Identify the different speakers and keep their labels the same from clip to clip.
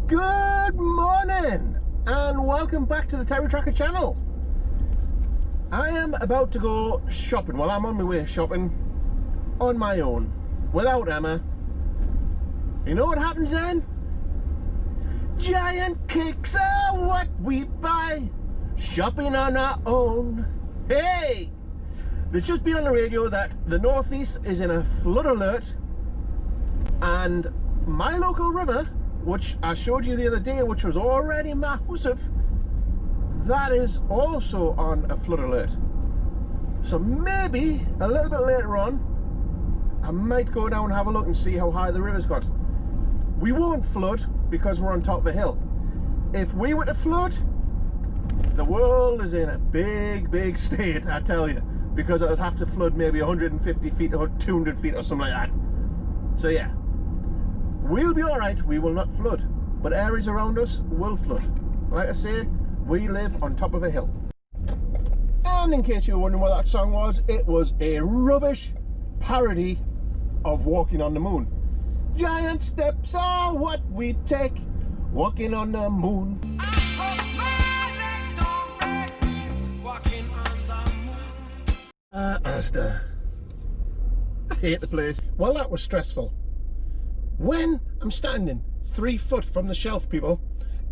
Speaker 1: Good morning and welcome back to the TerryTracker channel. I am about to go shopping. Well, I'm on my way shopping on my own without Emma. You know what happens then? Giant cakes are what we buy shopping on our own. Hey! There's just been on the radio that the northeast is in a flood alert, and my local river, which I showed you the other day, which was already massive, that is also on a flood alert. So maybe a little bit later on I might go down and have a look and see how high the river's got. We won't flood because we're on top of a hill. If we were to flood, the world is in a big state, I tell you, because it would have to flood maybe 150 feet or 200 feet or something like that. So yeah, we'll be all right. We will not flood, but areas around us will flood. Like I say, we live on top of a hill. And in case you were wondering what that song was, it was a rubbish parody of Walking on the Moon. Giant steps are what we take, walking on the moon. ASDA. I hate the place. Well, that was stressful. When I'm standing 3 foot from the shelf, people,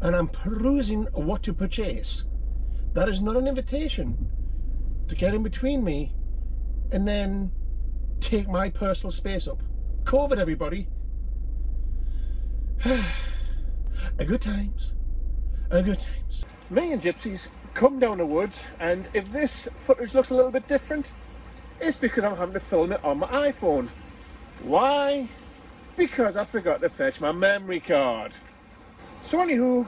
Speaker 1: and I'm perusing what to purchase, that is not an invitation to get in between me and then take my personal space up. COVID, everybody. A good times. A good times. Me and gypsies come down the woods, and if this footage looks a little bit different, it's because I'm having to film it on my iPhone. Why? Because I forgot to fetch my memory card. So anywho,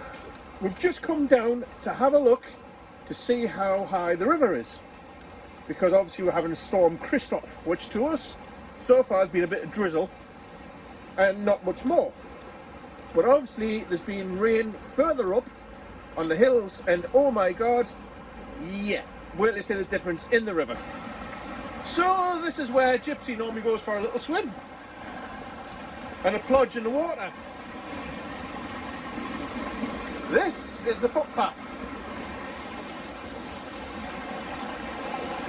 Speaker 1: we've just come down to have a look to see how high the river is, because obviously we're having a storm Christoph, which to us so far has been a bit of drizzle and not much more. But obviously there's been rain further up on the hills, and oh my god, yeah, wait till you see the difference in the river. So this is where Gypsy normally goes for a little swim and a plunge in the water. This is the footpath.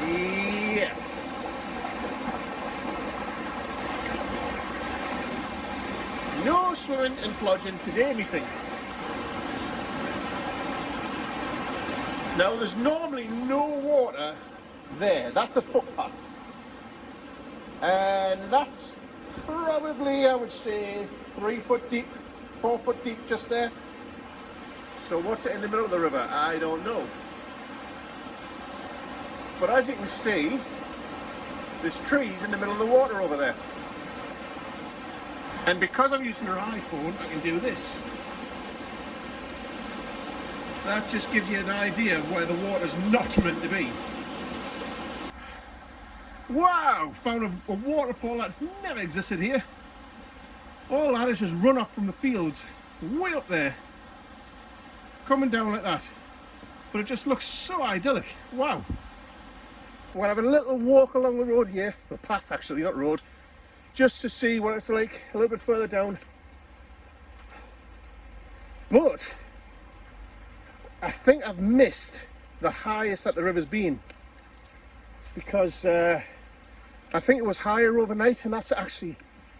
Speaker 1: Yeah. No swimming and plunging today, methinks. Now there's normally no water there. That's a footpath. And that's probably, I would say, 3 foot deep, 4 foot deep just there. So what's it in the middle of the river? I don't know. But as you can see, there's trees in the middle of the water over there. And because I'm using an iPhone, I can do this. That just gives you an idea of where the water's not meant to be. Wow! Found a waterfall that's never existed here. All that is just runoff from the fields, way up there, coming down like that. But it just looks so idyllic. Wow! We're having a little walk along the road here, the path actually, not road, just to see what it's like a little bit further down. But I think I've missed the highest that the river's been, because I think it was higher overnight, and that's actually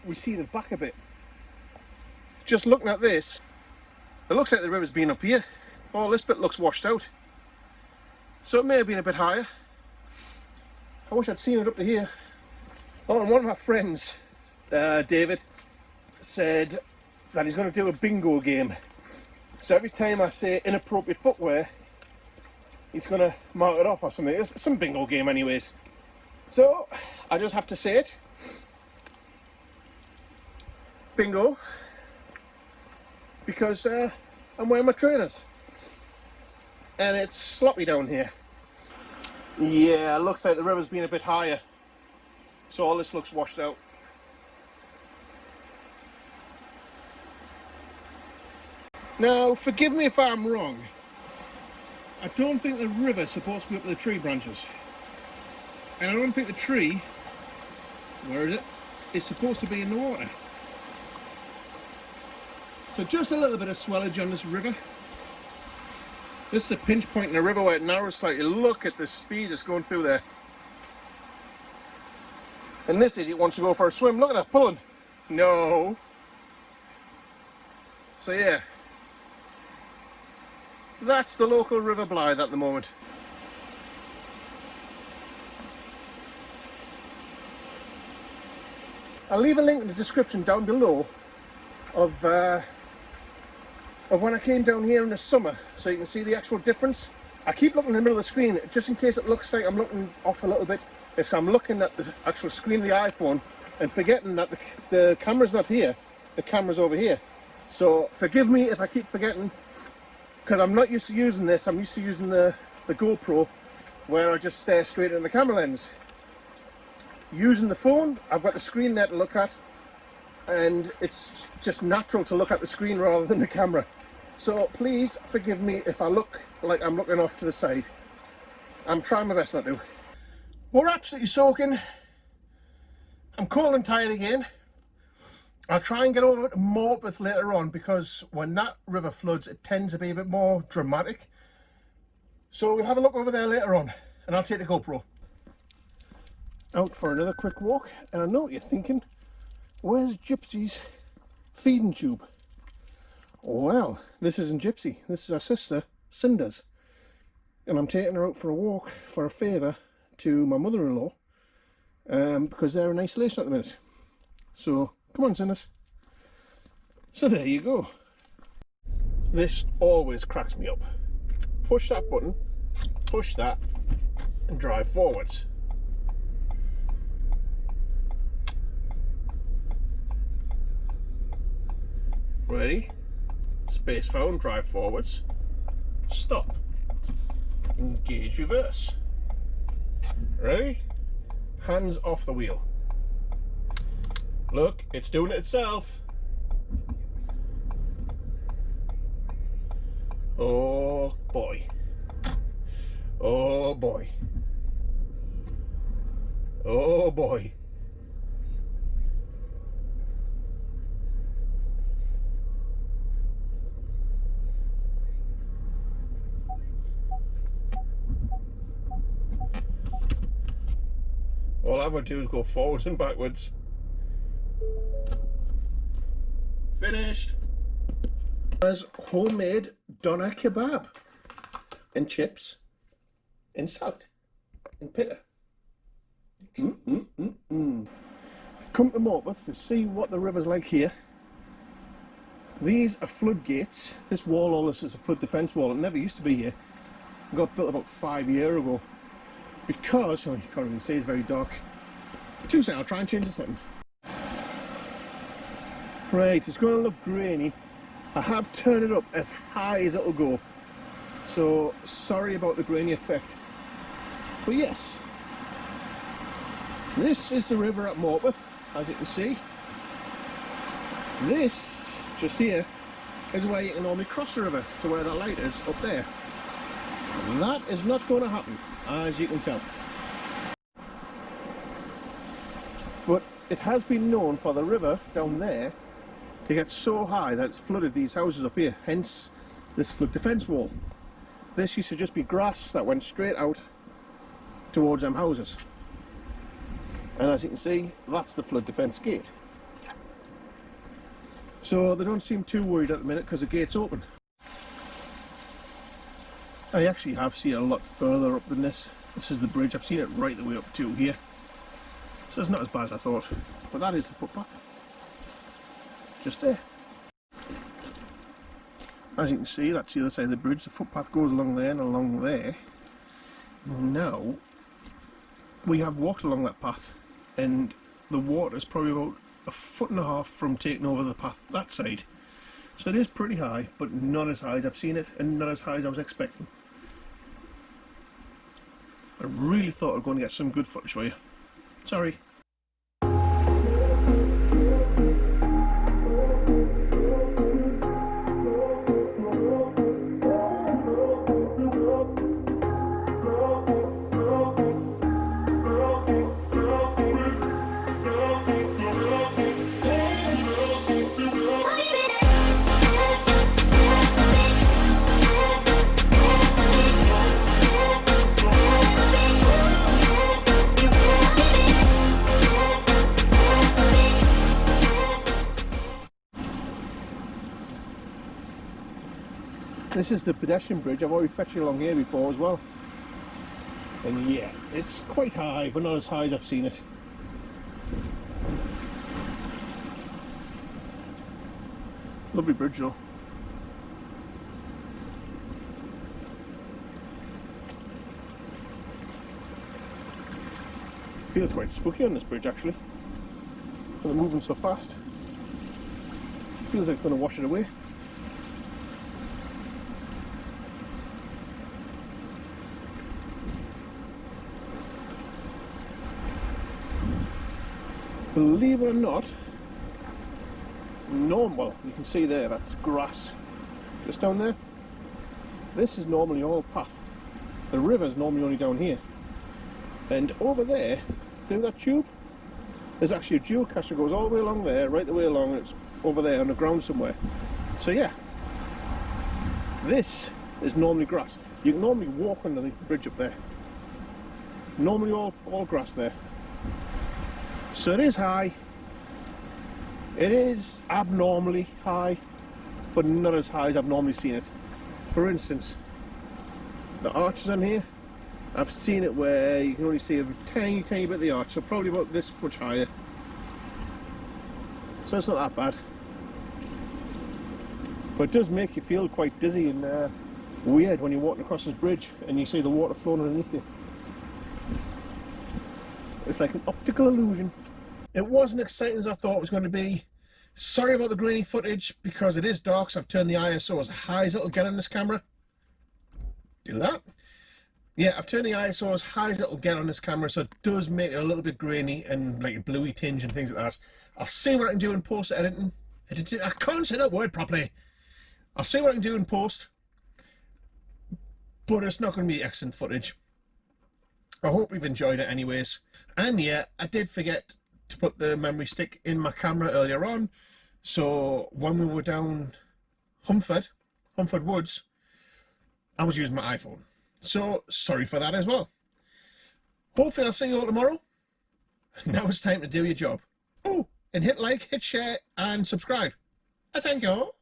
Speaker 1: receded back a bit. Just looking at this, it looks like the river's been up here. All this bit looks washed out, so it may have been a bit higher. I wish I'd seen it up to here. Oh, and one of my friends, David, said that he's going to do a bingo game. So every time I say inappropriate footwear, he's going to mark it off or something. It's some bingo game anyways. So I just have to say it. Bingo. Because I'm wearing my trainers. And it's sloppy down here. Yeah, it looks like the river's been a bit higher. So all this looks washed out. Now, forgive me if I'm wrong. I don't think the river's supposed to be up to the tree branches. And I don't think the tree, where is it, is supposed to be in the water. So just a little bit of swellage on this river. This is a pinch point in the river where it narrows slightly. Look at the speed that's going through there. And this idiot wants to go for a swim. Look at that pulling. No. So yeah. That's the local River Blythe at the moment. I'll leave a link in the description down below of when I came down here in the summer, so you can see the actual difference. I keep looking in the middle of the screen just in case it looks like I'm looking off a little bit. It's I'm looking at the actual screen of the iPhone and forgetting that the camera's not here, the camera's over here. So forgive me if I keep forgetting, because I'm not used to using this. I'm used to using the GoPro, where I just stare straight in the camera lens. Using the phone, I've got the screen there to look at, and it's just natural to look at the screen rather than the camera. So please forgive me if I look like I'm looking off to the side. I'm trying my best not to. We're absolutely soaking. I'm cold and tired again. I'll try and get over to Morpeth later on, because when that river floods it tends to be a bit more dramatic. So we'll have a look over there later on, and I'll take the GoPro. Out for another quick walk, and I know what you're thinking. Where's Gypsy's feeding tube? Well, this isn't Gypsy, this is her sister, Cinder's. And I'm taking her out for a walk for a favour to my mother-in-law, because they're in isolation at the minute. So, come on, Cinders. So there you go. This always cracks me up. Push that button, push that, and drive forwards. Ready? Space phone, drive forwards. Stop. Engage reverse. Ready? Hands off the wheel. Look, it's doing it itself. Oh boy. Oh boy. Oh boy. All I'm going to do is go forwards and backwards. Finished. There's homemade doner kebab and chips and salad and pita. I've come to Morpeth to see what the river's like here. These are floodgates. This wall, all this is a flood defence wall. It never used to be here. It got built about 5 years ago. Because, oh, you can't even see, it's very dark. 2 seconds, I'll try and change the settings. Right, it's going to look grainy. I have turned it up as high as it'll go. So, sorry about the grainy effect. But yes, this is the river at Morpeth, as you can see. This, just here, is where you can normally cross the river to where that light is up there. That is not going to happen, as you can tell. But it has been known for the river down there to get so high that it's flooded these houses up here, hence this flood defence wall. This used to just be grass that went straight out towards them houses. And as you can see, that's the flood defence gate. So they don't seem too worried at the minute because the gate's open. I actually have seen it a lot further up than this. This is the bridge. I've seen it right the way up to here. So it's not as bad as I thought. But that is the footpath. Just there. As you can see, that's the other side of the bridge. The footpath goes along there and along there. Now, we have walked along that path, and the water is probably about 1.5 feet from taking over the path that side. So it is pretty high, but not as high as I've seen it, and not as high as I was expecting. I really thought I was going to get some good footage for you. Sorry. This is the pedestrian bridge. I've already fetched it along here before as well. And yeah, it's quite high, but not as high as I've seen it. Lovely bridge though. Feels quite spooky on this bridge actually. They're moving so fast. Feels like it's going to wash it away. Believe it or not, well, you can see there, that's grass just down there. This is normally all path. The river's normally only down here. And over there, through that tube, there's actually a geocache that goes all the way along there, right the way along, and it's over there on the ground somewhere. So yeah, this is normally grass. You can normally walk underneath the bridge up there. Normally all grass there. So it is high. It is abnormally high, but not as high as I've normally seen it. For instance, the arches on here, I've seen it where you can only see a tiny bit of the arch, so probably about this much higher. So it's not that bad. But it does make you feel quite dizzy and weird when you're walking across this bridge and you see the water flowing underneath you. It's like an optical illusion. It wasn't exciting as I thought it was going to be. Sorry about the grainy footage because it is dark, so I've turned the ISO as high as it'll get on this camera. Do that. Yeah, I've turned the ISO as high as it'll get on this camera, so it does make it a little bit grainy and like a bluey tinge and things like that. I'll see what I can do in post editing. I can't say that word properly. I'll see what I can do in post, but it's not going to be excellent footage. I hope you've enjoyed it anyways. And yeah, I did forget to put the memory stick in my camera earlier on, so when we were down Humford Woods, I was using my iPhone. So sorry for that as well. Hopefully I'll see you all tomorrow. Now it's time to do your job. Oh, and hit like, hit share and subscribe. I thank you all.